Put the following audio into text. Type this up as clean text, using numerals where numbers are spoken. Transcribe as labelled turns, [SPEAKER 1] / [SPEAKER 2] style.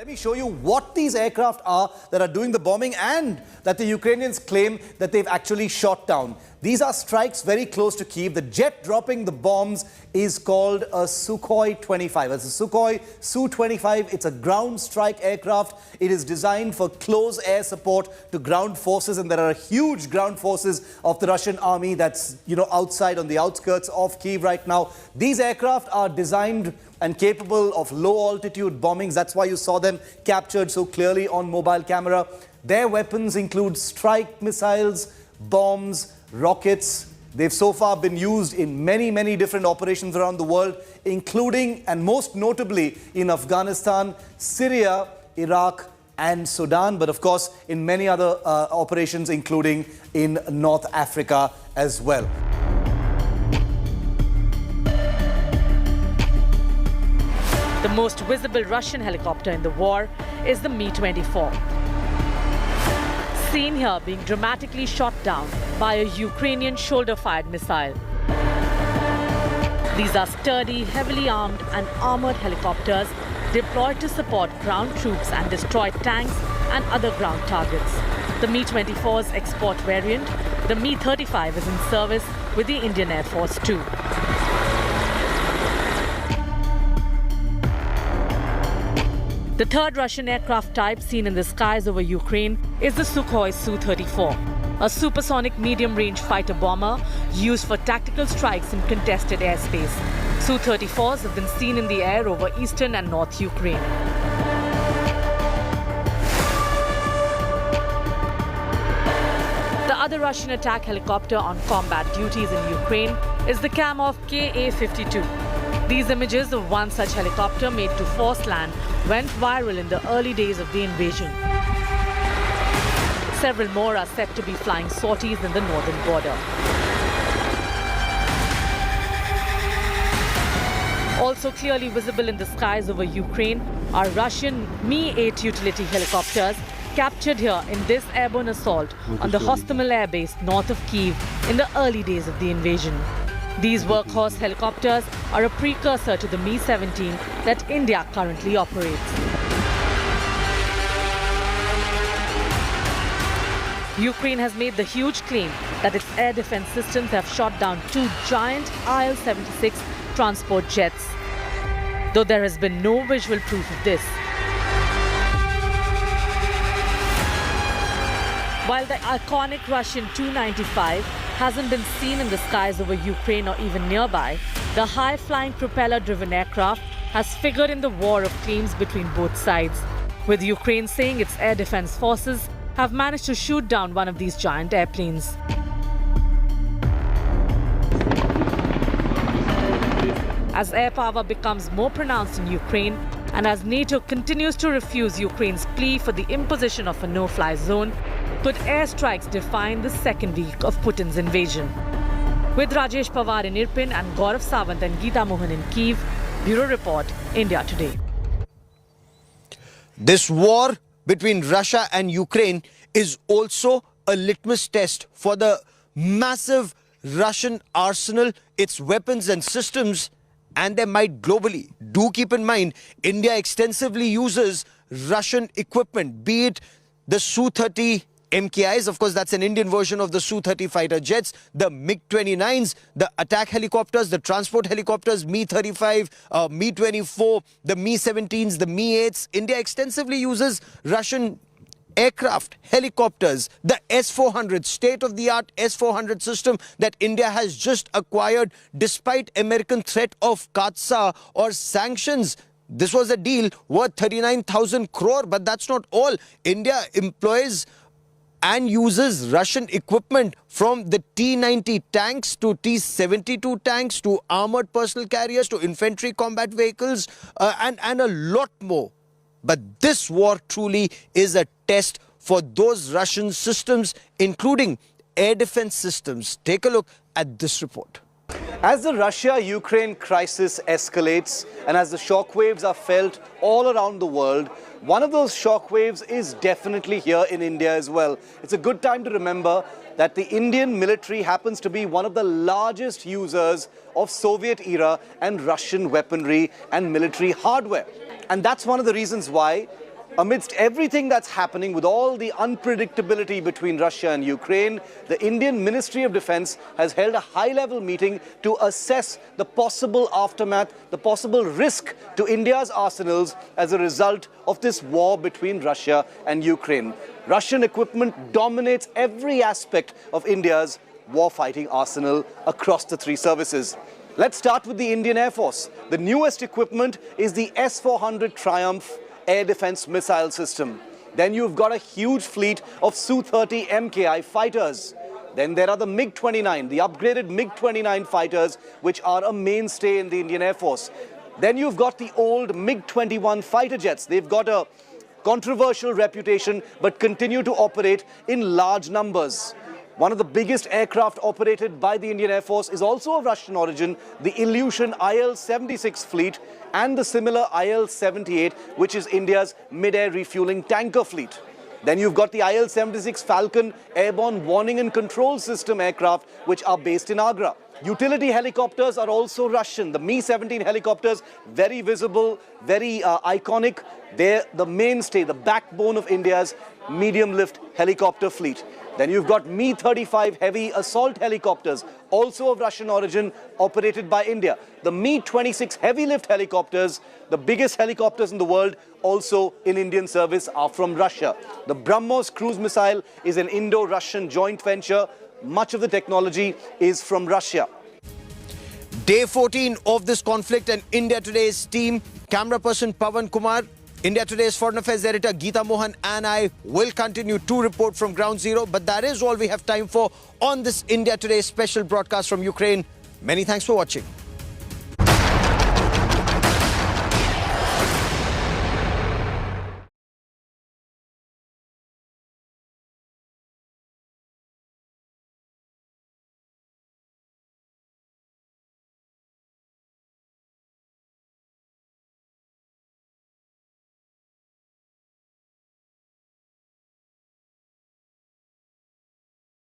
[SPEAKER 1] Let me show you what these aircraft are that are doing the bombing and that the Ukrainians claim that they've actually shot down. These are strikes very close to Kyiv. The jet dropping the bombs is called a Sukhoi 25. It's a Sukhoi Su-25. It's a ground strike aircraft. It is designed for close air support to ground forces, and there are huge ground forces of the Russian army that's, outside on the outskirts of Kyiv right now. These aircraft are designed and capable of low-altitude bombings. That's why you saw them captured so clearly on mobile camera. Their weapons include strike missiles, bombs, rockets. They've so far been used in many, many different operations around the world, including and most notably in Afghanistan, Syria, Iraq, and Sudan, but of course in many other operations, including in North Africa as well.
[SPEAKER 2] The most visible Russian helicopter in the war is the Mi-24. Seen here being dramatically shot down by a Ukrainian shoulder-fired missile. These are sturdy, heavily armed and armored helicopters deployed to support ground troops and destroy tanks and other ground targets. The Mi-24's export variant, the Mi-35, is in service with the Indian Air Force too. The third Russian aircraft type seen in the skies over Ukraine is the Sukhoi Su-34, a supersonic medium-range fighter bomber used for tactical strikes in contested airspace. Su-34s have been seen in the air over eastern and north Ukraine. The other Russian attack helicopter on combat duties in Ukraine is the Kamov Ka-52. These images of one such helicopter made to force land went viral in the early days of the invasion. Several more are set to be flying sorties in the northern border. Also clearly visible in the skies over Ukraine are Russian Mi-8 utility helicopters captured here in this airborne assault on the Hostomel air base north of Kyiv in the early days of the invasion. These workhorse helicopters are a precursor to the Mi-17 that India currently operates. Ukraine has made the huge claim that its air defense systems have shot down two giant Il-76 transport jets, though there has been no visual proof of this. While the iconic Russian Tu-95 hasn't been seen in the skies over Ukraine or even nearby, the high-flying propeller-driven aircraft has figured in the war of claims between both sides, with Ukraine saying its air defense forces have managed to shoot down one of these giant airplanes. As air power becomes more pronounced in Ukraine, and as NATO continues to refuse Ukraine's plea for the imposition of a no-fly zone, could airstrikes define the second week of Putin's invasion? With Rajesh Pawar in Irpin and Gaurav Sawant and Geeta Mohan in Kyiv, Bureau Report, India Today.
[SPEAKER 3] This war between Russia and Ukraine is also a litmus test for the massive Russian arsenal, its weapons and systems, and their might globally. Do keep in mind, India extensively uses Russian equipment, be it the Su-30 MKIs, of course that's an Indian version of the Su-30 fighter jets, the MiG-29s, the attack helicopters, the transport helicopters, Mi-35, Mi-24, the Mi-17s, the Mi-8s. India extensively uses Russian aircraft, helicopters, the S-400, state-of-the-art S-400 system that India has just acquired despite American threat of Katsa or sanctions. This was a deal worth 39,000 crore, but that's not all. India employs and uses Russian equipment, from the T-90 tanks to T-72 tanks to armored personal carriers to infantry combat vehicles and a lot more. But this war truly is a test for those Russian systems, including air defense systems. Take a look at this report.
[SPEAKER 1] As the Russia-Ukraine crisis escalates and as the shockwaves are felt all around the world, one of those shockwaves is definitely here in India as well. It's a good time to remember that the Indian military happens to be one of the largest users of Soviet-era and Russian weaponry and military hardware. And that's one of the reasons why Amidst everything that's happening with all the unpredictability between Russia and Ukraine, the Indian Ministry of Defence has held a high-level meeting to assess the possible aftermath, the possible risk to India's arsenals as a result of this war between Russia and Ukraine. Russian equipment dominates every aspect of India's war-fighting arsenal across the three services. Let's start with the Indian Air Force. The newest equipment is the S-400 Triumph air defense missile system. Then you've got a huge fleet of Su-30 MKI fighters. Then there are the MiG-29, the upgraded MiG-29 fighters, which are a mainstay in the Indian Air Force. Then you've got the old MiG-21 fighter jets. They've got a controversial reputation, but continue to operate in large numbers. One of the biggest aircraft operated by the Indian Air Force is also of Russian origin, the Ilyushin IL-76 fleet and the similar IL-78, which is India's mid-air refueling tanker fleet. Then you've got the IL-76 PHALCON airborne warning and control system aircraft, which are based in Agra. Utility helicopters are also Russian. The Mi-17 helicopters, very visible, very iconic. They're the mainstay, the backbone of India's medium-lift helicopter fleet. Then you've got Mi-35 heavy assault helicopters, also of Russian origin, operated by India. The Mi-26 heavy lift helicopters, the biggest helicopters in the world, also in Indian service, are from Russia. The BrahMos cruise missile is an Indo-Russian joint venture. Much of the technology is from Russia.
[SPEAKER 3] Day 14 of this conflict, and India Today's team, camera person Pawan Kumar, India Today's Foreign Affairs editor Geeta Mohan and I will continue to report from Ground Zero. But that is all we have time for on this India Today special broadcast from Ukraine. Many thanks for watching.